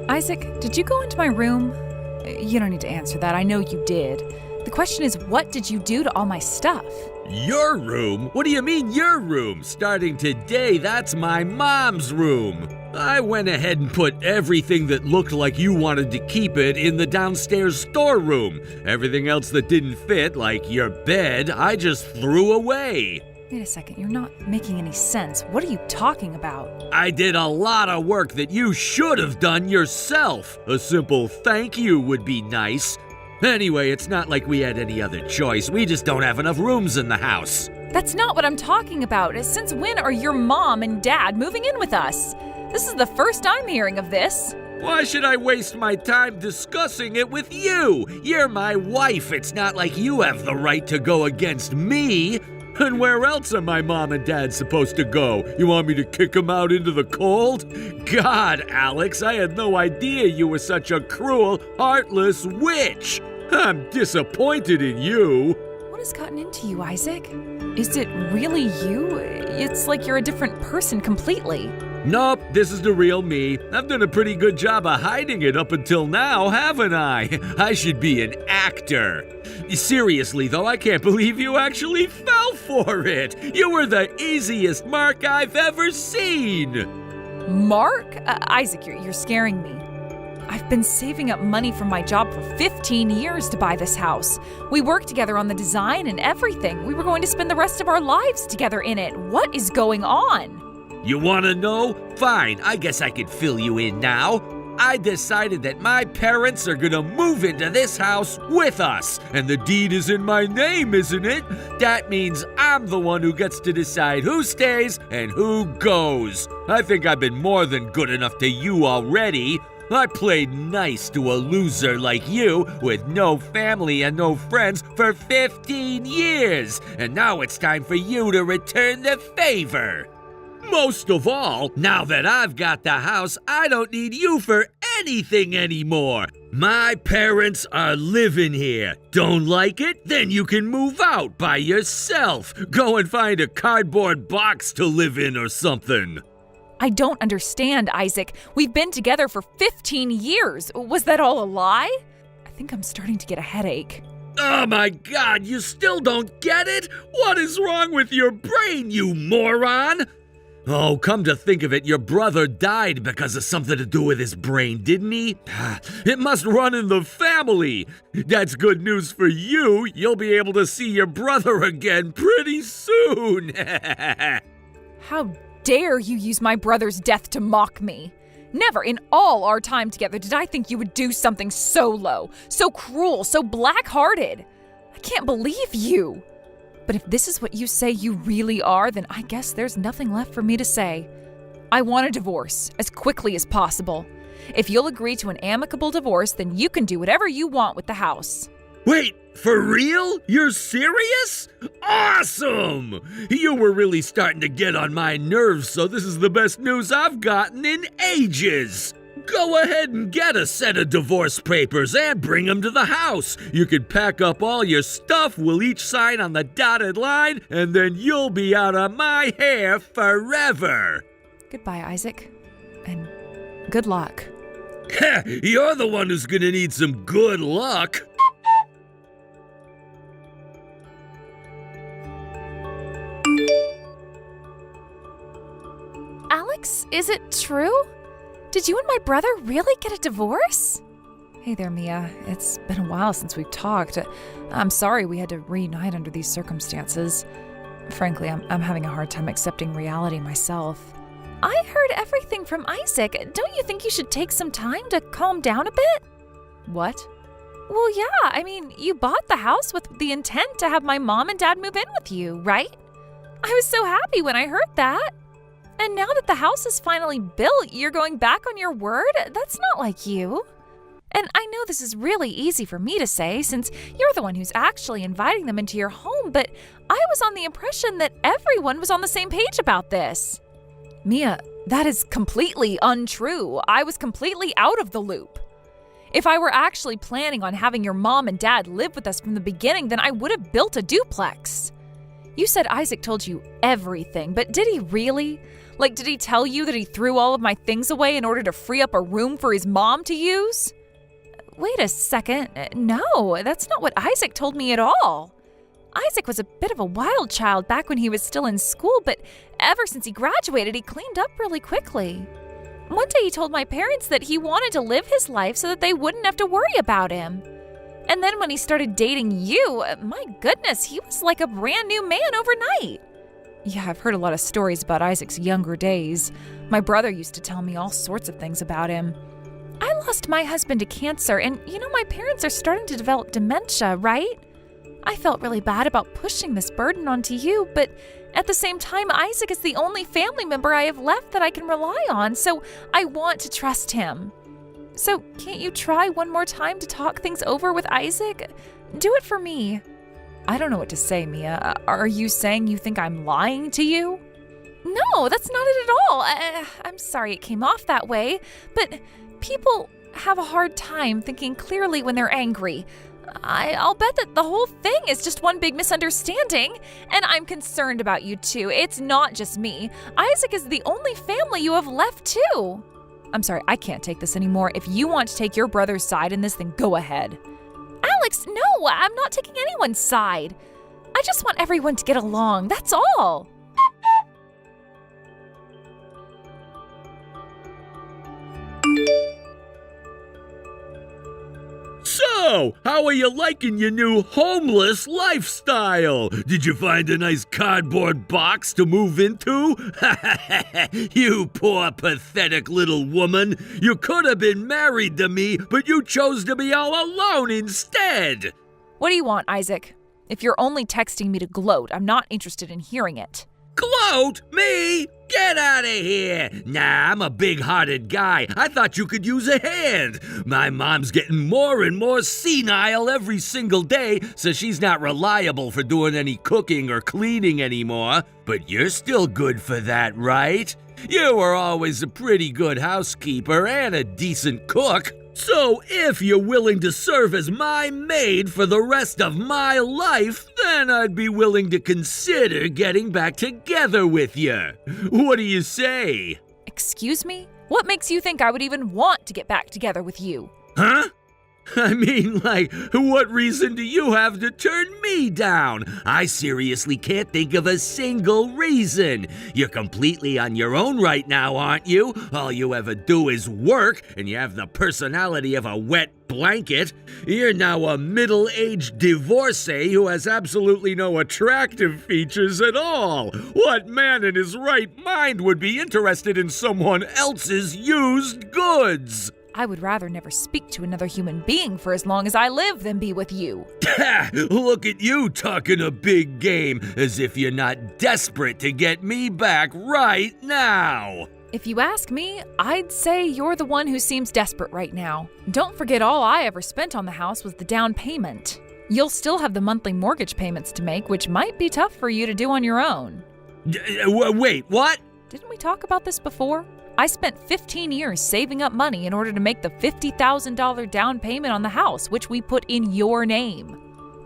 Isaac, did you go into my room? You don't need to answer that. I know you did. The question is, what did you do to all my stuff? Your room? What do you mean your room? Starting today, that's my mom's room. I went ahead and put everything that looked like you wanted to keep it in the downstairs storeroom. Everything else that didn't fit, like your bed, I just threw away. Wait a second, you're not making any sense. What are you talking about? I did a lot of work that you should have done yourself. A simple thank you would be nice. Anyway, it's not like we had any other choice. We just don't have enough rooms in the house. That's not what I'm talking about. Since when are your mom and dad moving in with us? This is the first I'm hearing of this. Why should I waste my time discussing it with you? You're my wife. It's not like you have the right to go against me. And where else are my mom and dad supposed to go? You want me to kick them out into the cold? God, Alex, I had no idea you were such a cruel, heartless witch. I'm disappointed in you. What has gotten into you, Isaac? Is it really you? It's like you're a different person completely. Nope, this is the real me. I've done a pretty good job of hiding it up until now, haven't I? I should be an actor. Seriously, though, I can't believe you actually fell for it. You were the easiest mark I've ever seen. Mark? Isaac, you're scaring me. I've been saving up money from my job for 15 years to buy this house. We worked together on the design and everything. We were going to spend the rest of our lives together in it. What is going on? You want to know? Fine, I guess I could fill you in now. I decided that my parents are gonna move into this house with us. And the deed is in my name, isn't it? That means I'm the one who gets to decide who stays and who goes. I think I've been more than good enough to you already. I played nice to a loser like you with no family and no friends for 15 years. And now it's time for you to return the favor. Most of all, now that I've got the house, I don't need you for anything anymore. My parents are living here. Don't like it? Then you can move out by yourself. Go and find a cardboard box to live in or something. I don't understand, Isaac. We've been together for 15 years. Was that all a lie? I think I'm starting to get a headache. Oh my God, you still don't get it? What is wrong with your brain, you moron? Oh, come to think of it, your brother died because of something to do with his brain, didn't he? It must run in the family. That's good news for you. You'll be able to see your brother again pretty soon. How dare you use my brother's death to mock me? Never in all our time together did I think you would do something so low, so cruel, so black-hearted. I can't believe you. But if this is what you say you really are, then I guess there's nothing left for me to say. I want a divorce as quickly as possible. If you'll agree to an amicable divorce, then you can do whatever you want with the house. Wait, for real? You're serious? Awesome! You were really starting to get on my nerves, so this is the best news I've gotten in ages. Go ahead and get a set of divorce papers and bring them to the house. You can pack up all your stuff, we'll each sign on the dotted line, and then you'll be out of my hair forever. Goodbye, Isaac. And good luck. You're the one who's gonna need some good luck. Alex, is it true? Did you and my brother really get a divorce? Hey there, Mia. It's been a while since we've talked. I'm sorry we had to reunite under these circumstances. Frankly, I'm having a hard time accepting reality myself. I heard everything from Isaac. Don't you think you should take some time to calm down a bit? What? Well, yeah. I mean, you bought the house with the intent to have my mom and dad move in with you, right? I was so happy when I heard that. And now that the house is finally built, you're going back on your word? That's not like you. And I know this is really easy for me to say since you're the one who's actually inviting them into your home, but I was on the impression that everyone was on the same page about this. Mia, that is completely untrue. I was completely out of the loop. If I were actually planning on having your mom and dad live with us from the beginning, then I would have built a duplex. You said Isaac told you everything, but did he really? Like, did he tell you that he threw all of my things away in order to free up a room for his mom to use? Wait a second. No, that's not what Isaac told me at all. Isaac was a bit of a wild child back when he was still in school, but ever since he graduated, he cleaned up really quickly. One day he told my parents that he wanted to live his life so that they wouldn't have to worry about him. And then when he started dating you, my goodness, he was like a brand new man overnight. Yeah, I've heard a lot of stories about Isaac's younger days. My brother used to tell me all sorts of things about him. I lost my husband to cancer, and my parents are starting to develop dementia, right? I felt really bad about pushing this burden onto you, but at the same time, Isaac is the only family member I have left that I can rely on, so I want to trust him. So can't you try one more time to talk things over with Isaac? Do it for me. I don't know what to say, Mia. Are you saying you think I'm lying to you? No, that's not it at all. I'm sorry it came off that way, but people have a hard time thinking clearly when they're angry. I'll bet that the whole thing is just one big misunderstanding, and I'm concerned about you too. It's not just me. Isaac is the only family you have left too. I'm sorry, I can't take this anymore. If you want to take your brother's side in this, then go ahead. Alex, no, I'm not taking anyone's side. I just want everyone to get along, that's all. So, how are you liking your new homeless lifestyle? Did you find a nice cardboard box to move into? You poor pathetic little woman. You could have been married to me, but you chose to be all alone instead. What do you want, Isaac? If you're only texting me to gloat, I'm not interested in hearing it. Gloat? Me? Get out of here! Nah, I'm a big-hearted guy. I thought you could use a hand. My mom's getting more and more senile every single day, so she's not reliable for doing any cooking or cleaning anymore. But you're still good for that, right? You were always a pretty good housekeeper and a decent cook. So if you're willing to serve as my maid for the rest of my life, then I'd be willing to consider getting back together with you. What do you say? Excuse me? What makes you think I would even want to get back together with you? Huh? I mean, what reason do you have to turn me down? I seriously can't think of a single reason. You're completely on your own right now, aren't you? All you ever do is work, and you have the personality of a wet blanket. You're now a middle-aged divorcee who has absolutely no attractive features at all. What man in his right mind would be interested in someone else's used goods? I would rather never speak to another human being for as long as I live than be with you. Look at you talking a big game, as if you're not desperate to get me back right now. If you ask me, I'd say you're the one who seems desperate right now. Don't forget all I ever spent on the house was the down payment. You'll still have the monthly mortgage payments to make, which might be tough for you to do on your own. Wait, what? Didn't we talk about this before? I spent 15 years saving up money in order to make the $50,000 down payment on the house, which we put in your name.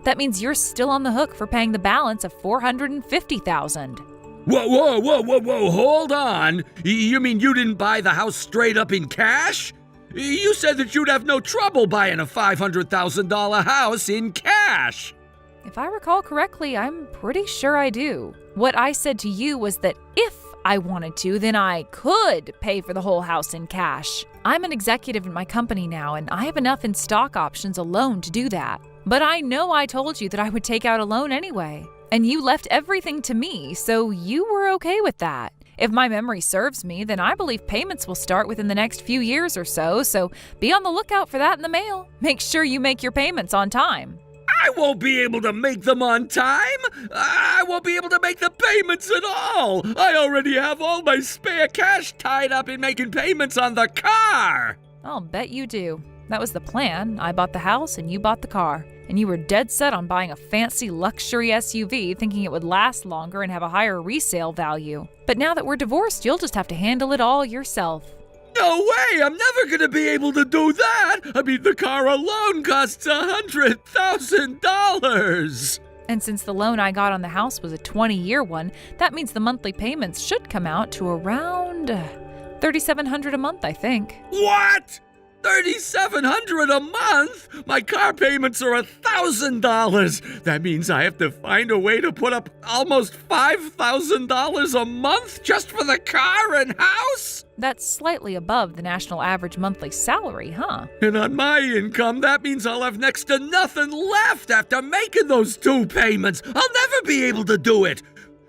That means you're still on the hook for paying the balance of $450,000. Whoa, hold on. You mean you didn't buy the house straight up in cash? You said that you'd have no trouble buying a $500,000 house in cash. If I recall correctly, I'm pretty sure I do. What I said to you was that if I wanted to, then I could pay for the whole house in cash. I'm an executive in my company now, and I have enough in stock options alone to do that. But I know I told you that I would take out a loan anyway, and you left everything to me, so you were okay with that. If my memory serves me, then I believe payments will start within the next few years or so be on the lookout for that in the mail. Make sure you make your payments on time. I won't be able to make them on time. I won't be able to make the payments at all. I already have all my spare cash tied up in making payments on the car. I'll bet you do. That was the plan. I bought the house and you bought the car. And you were dead set on buying a fancy luxury SUV thinking it would last longer and have a higher resale value. But now that we're divorced, you'll just have to handle it all yourself. No way! I'm never gonna be able to do that! I mean, the car alone costs $100,000! And since the loan I got on the house was a 20-year one, that means the monthly payments should come out to around $3,700 a month, I think. What? $3,700 a month? My car payments are $1,000. That means I have to find a way to put up almost $5,000 a month just for the car and house? That's slightly above the national average monthly salary, huh? And on my income, that means I'll have next to nothing left after making those 2 payments. I'll never be able to do it.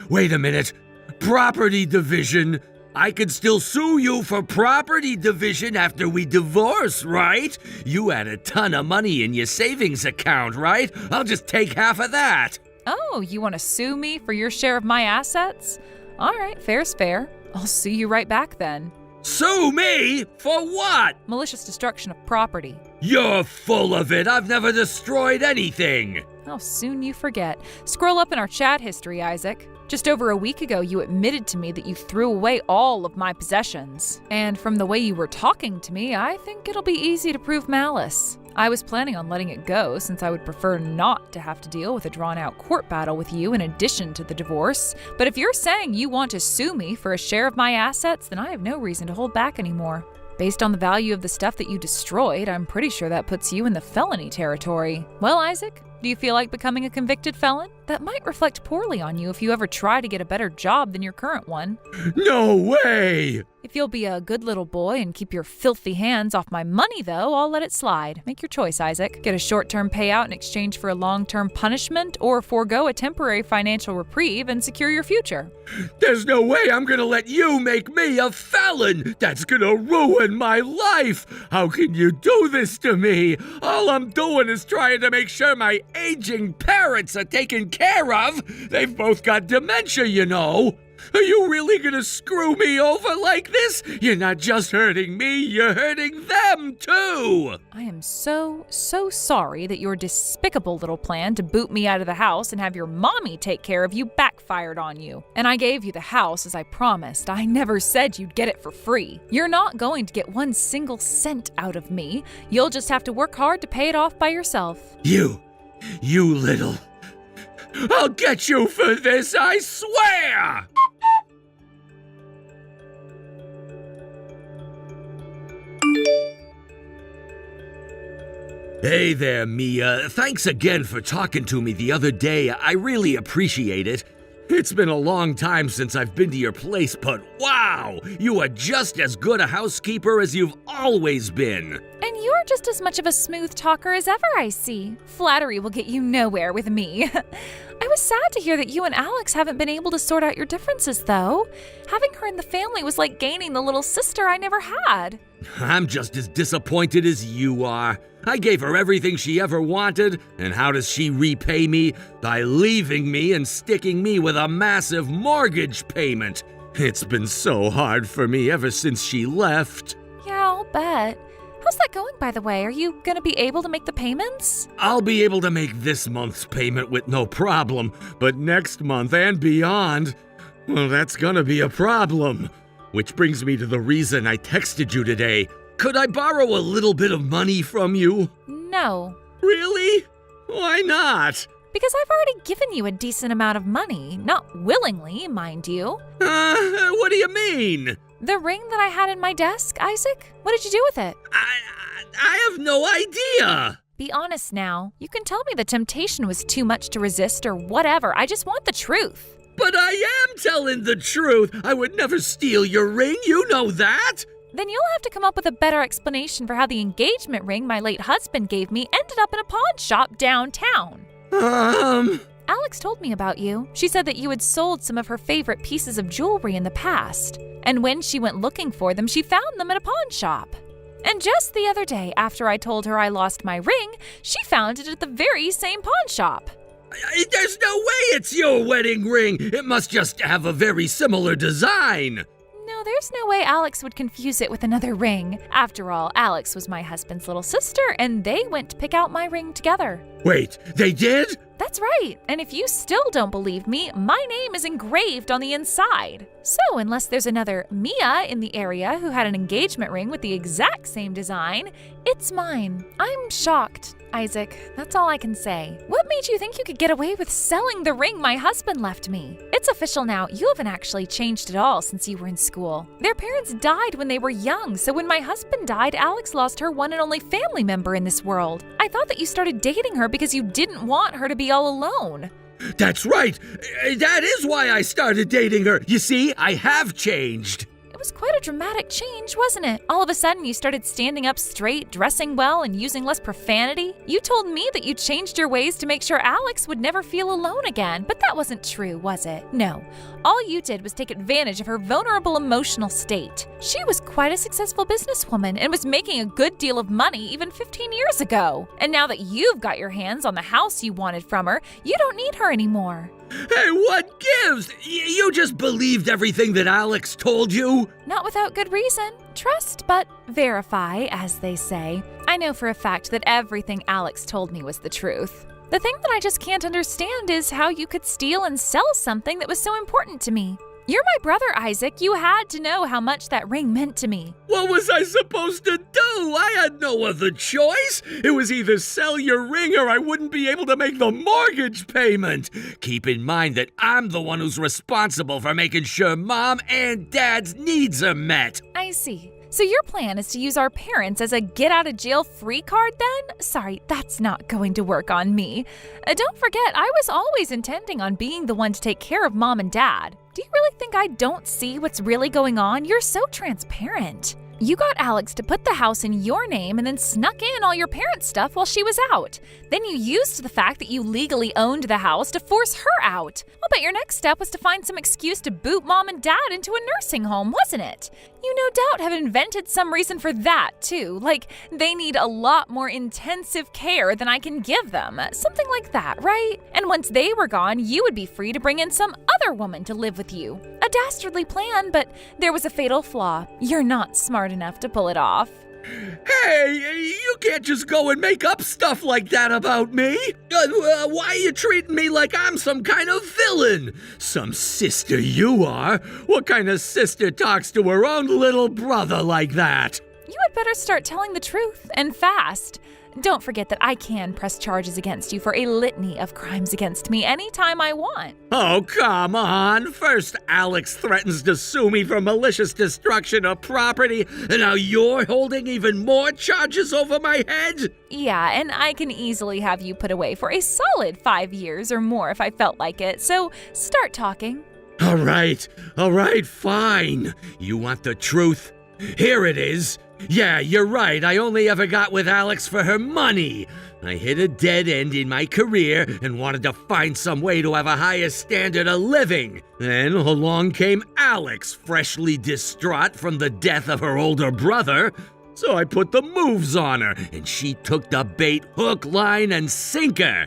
Wait a minute. Property division. I could still sue you for property division after we divorce, right? You had a ton of money in your savings account, right? I'll just take half of that. Oh, you want to sue me for your share of my assets? All right, fair's fair. I'll sue you right back then. Sue me? For what? Malicious destruction of property. You're full of it. I've never destroyed anything. How soon you forget. Scroll up in our chat history, Isaac. Just over a week ago, you admitted to me that you threw away all of my possessions. And from the way you were talking to me, I think it'll be easy to prove malice. I was planning on letting it go since I would prefer not to have to deal with a drawn-out court battle with you in addition to the divorce. But if you're saying you want to sue me for a share of my assets, then I have no reason to hold back anymore. Based on the value of the stuff that you destroyed, I'm pretty sure that puts you in the felony territory. Well, Isaac, do you feel like becoming a convicted felon? That might reflect poorly on you if you ever try to get a better job than your current one. No way! If you'll be a good little boy and keep your filthy hands off my money, though, I'll let it slide. Make your choice, Isaac. Get a short-term payout in exchange for a long-term punishment, or forego a temporary financial reprieve and secure your future. There's no way I'm gonna let you make me a felon! That's gonna ruin my life! How can you do this to me? All I'm doing is trying to make sure my aging parents are taken care of. They've both got dementia, you know. Are you really gonna screw me over like this? You're not just hurting me, you're hurting them too! I am so sorry that your despicable little plan to boot me out of the house and have your mommy take care of you backfired on you. And I gave you the house as I promised. I never said you'd get it for free. You're not going to get 1 single cent out of me. You'll just have to work hard to pay it off by yourself. You little... I'll get you for this, I swear! Hey there, Mia. Thanks again for talking to me the other day. I really appreciate it. It's been a long time since I've been to your place, but wow! You are just as good a housekeeper as you've always been. And you're just as much of a smooth talker as ever, I see. Flattery will get you nowhere with me. I was sad to hear that you and Alex haven't been able to sort out your differences, though. Having her in the family was like gaining the little sister I never had. I'm just as disappointed as you are. I gave her everything she ever wanted, and how does she repay me? By leaving me and sticking me with a massive mortgage payment. It's been so hard for me ever since she left. Yeah, I'll bet. How's that going, by the way? Are you gonna be able to make the payments? I'll be able to make this month's payment with no problem, but next month and beyond, well, that's gonna be a problem. Which brings me to the reason I texted you today. Could I borrow a little bit of money from you? No. Really? Why not? Because I've already given you a decent amount of money. Not willingly, mind you. What do you mean? The ring that I had in my desk, Isaac? What did you do with it? I have no idea. Be honest now. You can tell me the temptation was too much to resist or whatever. I just want the truth. But I am telling the truth. I would never steal your ring. You know that. Then you'll have to come up with a better explanation for how the engagement ring my late husband gave me ended up in a pawn shop downtown. Alex told me about you. She said that you had sold some of her favorite pieces of jewelry in the past. And when she went looking for them, she found them at a pawn shop. And just the other day, after I told her I lost my ring, she found it at the very same pawn shop. There's no way it's your wedding ring. It must just have a very similar design. No, there's no way Alex would confuse it with another ring. After all, Alex was my husband's little sister, and they went to pick out my ring together. Wait, they did? That's right. And if you still don't believe me, my name is engraved on the inside. So, unless there's another Mia in the area who had an engagement ring with the exact same design, it's mine. I'm shocked, Isaac. That's all I can say. What made you think you could get away with selling the ring my husband left me? It's official now. You haven't actually changed at all since you were in school. Their parents died when they were young, so when my husband died, Alex lost her one and only family member in this world. I thought that you started dating her because you didn't want her to be all alone. That's right. That is why I started dating her. You see, I have changed. It was quite a dramatic change, wasn't it? All of a sudden, you started standing up straight, dressing well, and using less profanity. You told me that you changed your ways to make sure Alex would never feel alone again, but that wasn't true, was it? No. All you did was take advantage of her vulnerable emotional state. She was quite a successful businesswoman and was making a good deal of money even 15 years ago. And now that you've got your hands on the house you wanted from her, you don't need her anymore. Hey, what gives? You just believed everything that Alex told you? Not without good reason. Trust but verify, as they say. I know for a fact that everything Alex told me was the truth. The thing that I just can't understand is how you could steal and sell something that was so important to me. You're my brother, Isaac. You had to know how much that ring meant to me. What was I supposed to do? I had no other choice. It was either sell your ring or I wouldn't be able to make the mortgage payment. Keep in mind that I'm the one who's responsible for making sure Mom and Dad's needs are met. I see. So your plan is to use our parents as a get-out-of-jail-free card then? Sorry, that's not going to work on me. Don't forget, I was always intending on being the one to take care of Mom and Dad. Do you really think I don't see what's really going on? You're so transparent. You got Alex to put the house in your name and then snuck in all your parents' stuff while she was out. Then you used the fact that you legally owned the house to force her out. I'll bet your next step was to find some excuse to boot Mom and Dad into a nursing home, wasn't it? You no doubt have invented some reason for that, too. Like, they need a lot more intensive care than I can give them. Something like that, right? And once they were gone, you would be free to bring in some other woman to live with you. A dastardly plan, but there was a fatal flaw. You're not smart enough to pull it off. Hey, you can't just go and make up stuff like that about me. Why are you treating me like I'm some kind of villain? Some sister you are. What kind of sister talks to her own little brother like that? You had better start telling the truth, and fast. Don't forget that I can press charges against you for a litany of crimes against me anytime I want. Oh, come on. First, Alex threatens to sue me for malicious destruction of property, and now you're holding even more charges over my head? Yeah, and I can easily have you put away for a solid 5 years or more if I felt like it, so start talking. All right, fine. You want the truth? Here it is. Yeah, you're right. I only ever got with Alex for her money. I hit a dead end in my career and wanted to find some way to have a higher standard of living. Then along came Alex, freshly distraught from the death of her older brother. So I put the moves on her, and she took the bait hook, line, and sinker.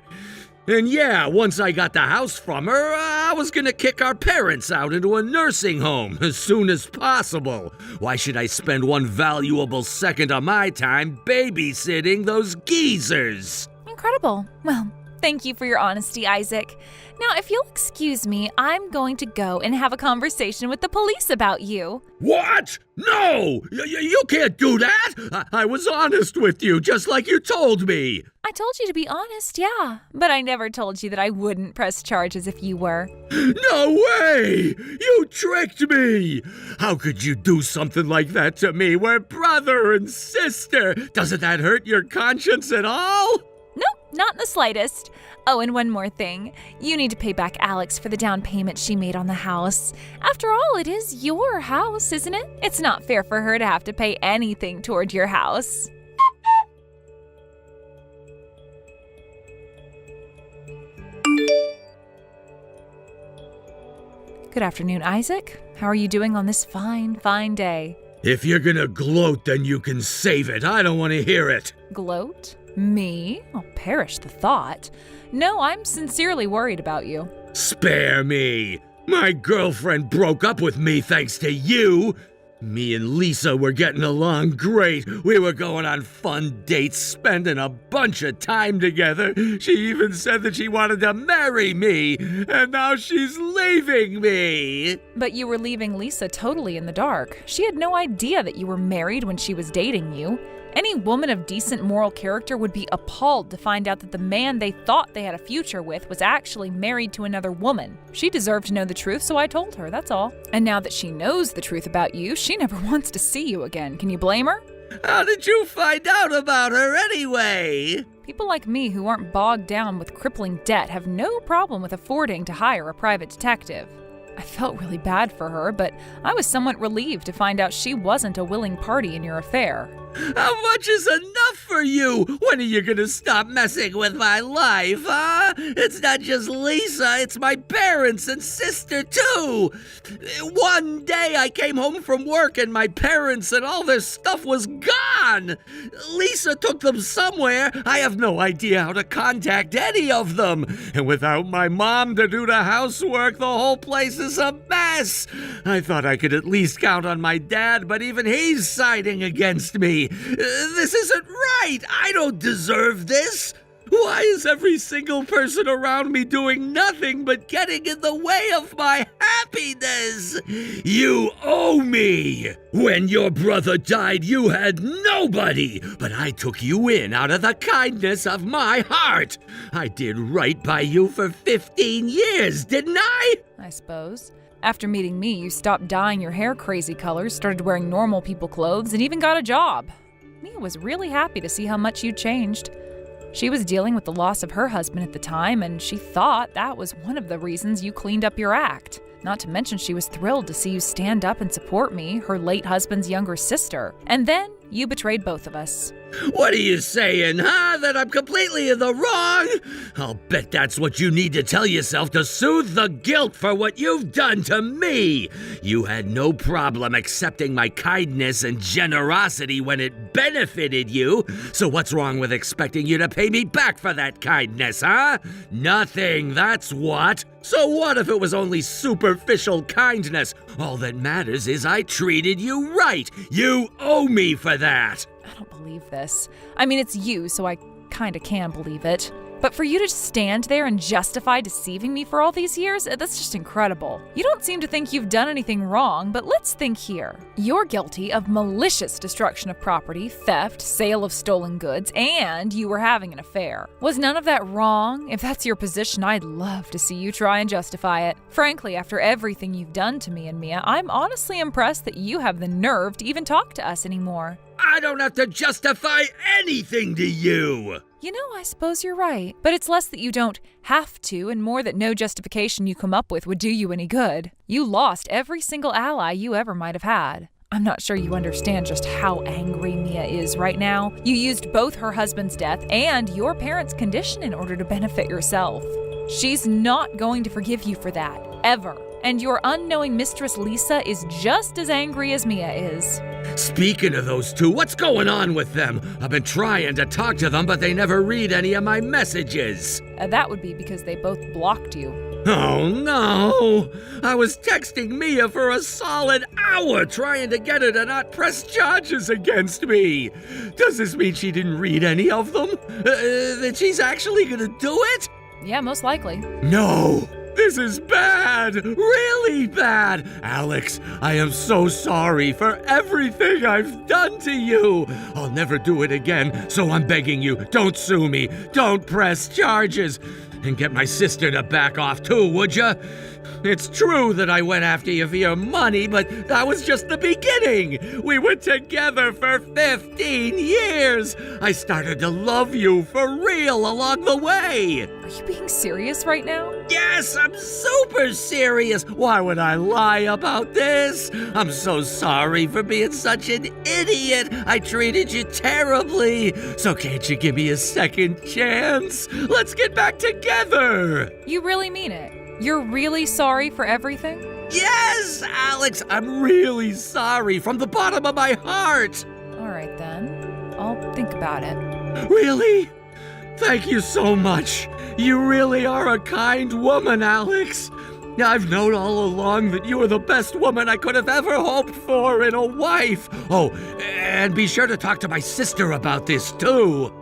And yeah, once I got the house from her, I was gonna kick our parents out into a nursing home as soon as possible. Why should I spend one valuable second of my time babysitting those geezers? Incredible. Well, thank you for your honesty, Isaac. Now, if you'll excuse me, I'm going to go and have a conversation with the police about you. What? No! You can't do that! I was honest with you, just like you told me. I told you to be honest, yeah. But I never told you that I wouldn't press charges if you were. No way! You tricked me! How could you do something like that to me? We're brother and sister. Doesn't that hurt your conscience at all? Nope, not in the slightest. Oh, and one more thing. You need to pay back Alex for the down payment she made on the house. After all, it is your house, isn't it? It's not fair for her to have to pay anything toward your house. Good afternoon, Isaac. How are you doing on this fine day? If you're gonna gloat, then you can save it. I don't want to hear it. Gloat? Me? Oh, perish the thought. No, I'm sincerely worried about you. Spare me. My girlfriend broke up with me thanks to you. Me and Lisa were getting along great. We were going on fun dates, spending a bunch of time together. She even said that she wanted to marry me, and now she's leaving me. But you were leaving Lisa totally in the dark. She had no idea that you were married when she was dating you. Any woman of decent moral character would be appalled to find out that the man they thought they had a future with was actually married to another woman. She deserved to know the truth, so I told her, that's all. And now that she knows the truth about you, she never wants to see you again. Can you blame her? How did you find out about her anyway? People like me who aren't bogged down with crippling debt have no problem with affording to hire a private detective. I felt really bad for her, but I was somewhat relieved to find out she wasn't a willing party in your affair. How much is enough for you? When are you gonna stop messing with my life, huh? It's not just Lisa, it's my parents and sister too. One day I came home from work and my parents and all their stuff was gone. Lisa took them somewhere. I have no idea how to contact any of them. And without my mom to do the housework, the whole place is a mess. I thought I could at least count on my dad, but even he's siding against me. This isn't right. I don't deserve this. Why is every single person around me doing nothing but getting in the way of my happiness? You owe me. When your brother died, you had nobody, but I took you in out of the kindness of my heart. I did right by you for 15 years, didn't I? I suppose. After meeting me, you stopped dyeing your hair crazy colors, started wearing normal people clothes, and even got a job. Mia was really happy to see how much you'd changed. She was dealing with the loss of her husband at the time, and she thought that was one of the reasons you cleaned up your act. Not to mention she was thrilled to see you stand up and support me, her late husband's younger sister. And then you betrayed both of us. What are you saying, huh? That I'm completely in the wrong? I'll bet that's what you need to tell yourself to soothe the guilt for what you've done to me. You had no problem accepting my kindness and generosity when it benefited you. So what's wrong with expecting you to pay me back for that kindness, huh? Nothing, that's what. So what if it was only superficial kindness? All that matters is I treated you right. You owe me for that. I don't believe this. I mean, it's you, so I kinda can believe it. But for you to stand there and justify deceiving me for all these years, that's just incredible. You don't seem to think you've done anything wrong, but let's think here. You're guilty of malicious destruction of property, theft, sale of stolen goods, and you were having an affair. Was none of that wrong? If that's your position, I'd love to see you try and justify it. Frankly, after everything you've done to me and Mia, I'm honestly impressed that you have the nerve to even talk to us anymore. I don't have to justify anything to you. You know, I suppose you're right. But it's less that you don't have to and more that no justification you come up with would do you any good. You lost every single ally you ever might have had. I'm not sure you understand just how angry Mia is right now. You used both her husband's death and your parents' condition in order to benefit yourself. She's not going to forgive you for that, ever. And your unknowing mistress Lisa is just as angry as Mia is. Speaking of those two, what's going on with them? I've been trying to talk to them, but they never read any of my messages. That would be because they both blocked you. Oh no! I was texting Mia for a solid hour trying to get her to not press charges against me. Does this mean she didn't read any of them? That she's actually gonna do it? Yeah, most likely. No! This is bad! Really bad! Alex, I am so sorry for everything I've done to you! I'll never do it again, so I'm begging you, don't sue me, don't press charges, and get my sister to back off too, would ya? It's true that I went after you for your money, but that was just the beginning. We were together for 15 years. I started to love you for real along the way. Are you being serious right now? Yes, I'm super serious. Why would I lie about this? I'm so sorry for being such an idiot. I treated you terribly. So can't you give me a second chance? Let's get back together. You really mean it? You're really sorry for everything? Yes, Alex, I'm really sorry from the bottom of my heart. All right, then. I'll think about it. Really? Thank you so much. You really are a kind woman, Alex. I've known all along that you were the best woman I could have ever hoped for in a wife. Oh, and be sure to talk to my sister about this, too.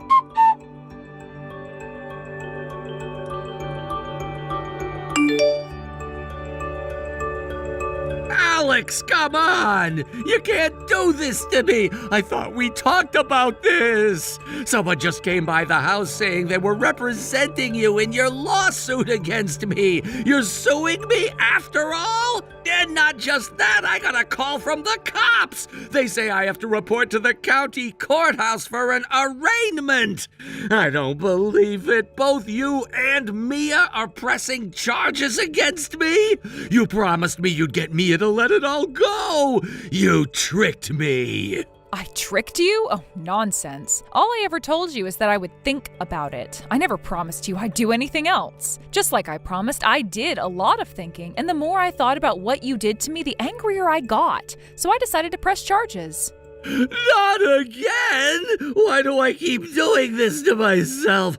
Alex, come on! You can't do this to me! I thought we talked about this! Someone just came by the house saying they were representing you in your lawsuit against me! You're suing me after all? And not just that, I got a call from the cops! They say I have to report to the county courthouse for an arraignment! I don't believe it! Both you and Mia are pressing charges against me? You promised me you'd get Mia to let it all go! You tricked me! I tricked you? Oh, nonsense. All I ever told you is that I would think about it. I never promised you I'd do anything else. Just like I promised, I did a lot of thinking, and the more I thought about what you did to me, the angrier I got. So I decided to press charges. Not again! Why do I keep doing this to myself?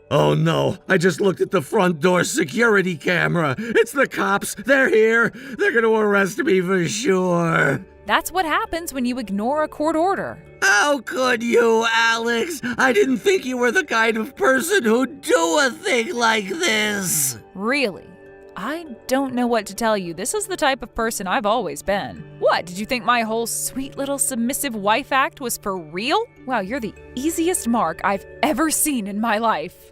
Oh no, I just looked at the front door security camera. It's the cops. They're here. They're gonna arrest me for sure. That's what happens when you ignore a court order. How could you, Alex? I didn't think you were the kind of person who'd do a thing like this. Really? I don't know what to tell you. This is the type of person I've always been. What, did you think my whole sweet little submissive wife act was for real? Wow, you're the easiest mark I've ever seen in my life.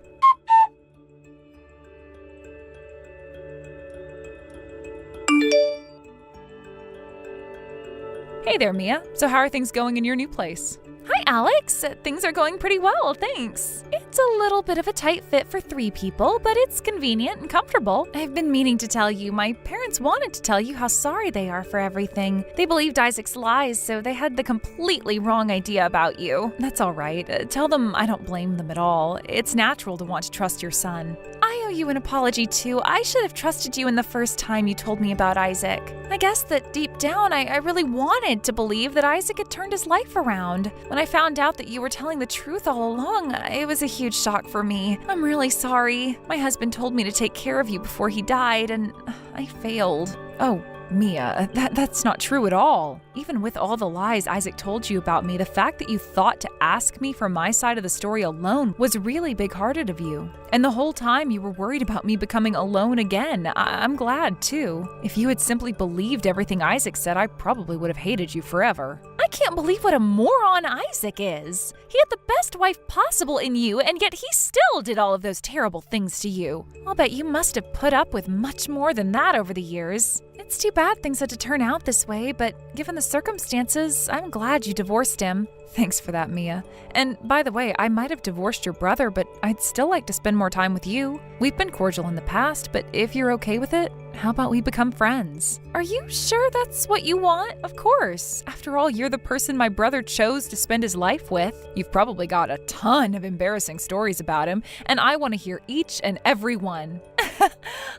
Hey there, Mia. So how are things going in your new place? Hi, Alex. Things are going pretty well, thanks. It's a little bit of a tight fit for 3 people, but it's convenient and comfortable. I've been meaning to tell you, my parents wanted to tell you how sorry they are for everything. They believed Isaac's lies, so they had the completely wrong idea about you. That's all right. Tell them I don't blame them at all. It's natural to want to trust your son. I owe you an apology, too. I should have trusted you in the first time you told me about Isaac. I guess that deep down, I really wanted to believe that Isaac had turned his life around. When I found out that you were telling the truth all along, it was a huge shock for me. I'm really sorry. My husband told me to take care of you before he died, and I failed. Oh, Mia, that's not true at all. Even with all the lies Isaac told you about me, the fact that you thought to ask me for my side of the story alone was really big-hearted of you. And the whole time you were worried about me becoming alone again. I'm glad, too. If you had simply believed everything Isaac said, I probably would have hated you forever. I can't believe what a moron Isaac is. He had the best wife possible in you, and yet he still did all of those terrible things to you. I'll bet you must have put up with much more than that over the years. It's too bad things had to turn out this way, but given the circumstances, I'm glad you divorced him. Thanks for that, Mia. And by the way, I might have divorced your brother, but I'd still like to spend more time with you. We've been cordial in the past, but if you're okay with it, how about we become friends? Are you sure that's what you want? Of course. After all, you're the person my brother chose to spend his life with. You've probably got a ton of embarrassing stories about him, and I want to hear each and every one.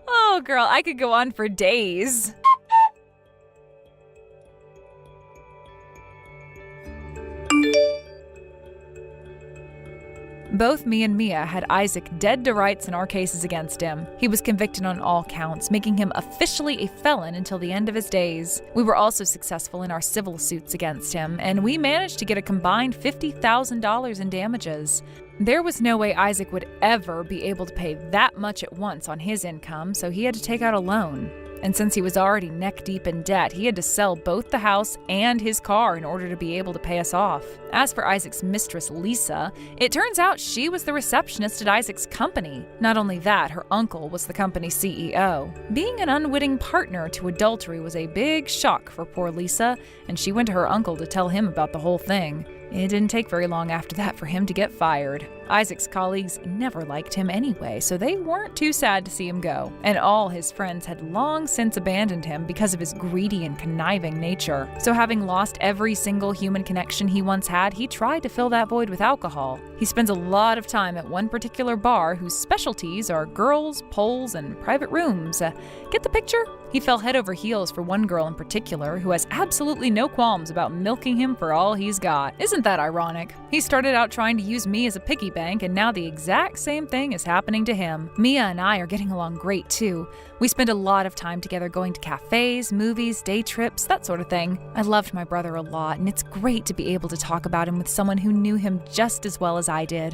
Oh, girl, I could go on for days. Both me and Mia had Isaac dead to rights in our cases against him. He was convicted on all counts, making him officially a felon until the end of his days. We were also successful in our civil suits against him, and we managed to get a combined $50,000 in damages. There was no way Isaac would ever be able to pay that much at once on his income, so he had to take out a loan. And since he was already neck-deep in debt, he had to sell both the house and his car in order to be able to pay us off. As for Isaac's mistress, Lisa, it turns out she was the receptionist at Isaac's company. Not only that, her uncle was the company's CEO. Being an unwitting partner to adultery was a big shock for poor Lisa, and she went to her uncle to tell him about the whole thing. It didn't take very long after that for him to get fired. Isaac's colleagues never liked him anyway, so they weren't too sad to see him go. And all his friends had long since abandoned him because of his greedy and conniving nature. So having lost every single human connection he once had, he tried to fill that void with alcohol. He spends a lot of time at one particular bar whose specialties are girls, poles, and private rooms. Get the picture? He fell head over heels for one girl in particular who has absolutely no qualms about milking him for all he's got. Isn't Isn't that ironic? He started out trying to use me as a piggy bank, and now the exact same thing is happening to him. Mia and I are getting along great too. We spend a lot of time together going to cafes, movies, day trips, that sort of thing. I loved my brother a lot, and it's great to be able to talk about him with someone who knew him just as well as I did.